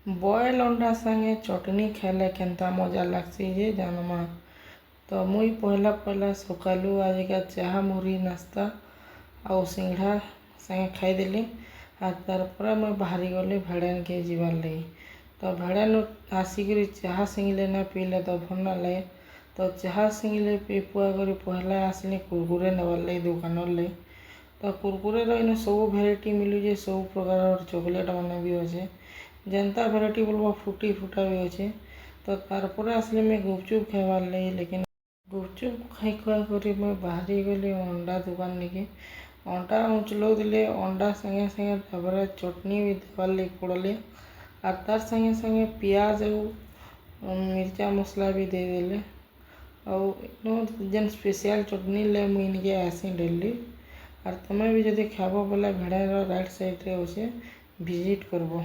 Boil अंडा संगे चटनी खाइले केनता मजा लागसी जे जानमा। तो मुई पहला सकालू आजिका चाहा मुरी नास्ता आउ सिंघड़ा संगे खाईदेली। आर तार पर मुई बाहरी गली भेड़ान के जीवार लगी। तो भेड़ान आसिक चाहा सिंगले ना पीले तो भल ना लगे। तो चाहा सिंगले पी पुआ कर पहला आसली कुरकुरे नबार लगी दुकान लगी। तो कुरकुरे इन सब भेराइटी मिलूचे, सब प्रकार चॉकलेट मैंने भी अच्छे, जनता भेराइटी बोलबा फुटी फुटा भी अच्छे। तो तारपर आसली मैं गुपचुप खाइबार लगी, लेकिन गुपचुप खाई खुआ कर मैं बाहरी गली अंडा दुकान निके। अंडा उचलो दिले अंडा संगे संगे तापर चटनी भी देवार लगी पड़ले। और तार संगे संगे पियाज और मिर्चा मसला भी दे देले। और जेन स्पेशल चटनी ले मुई इनके आसी डेली। और तुम्हें भी जब खाब बोले भेड़ार राइट साइड रे अच्छे विजिट करबो।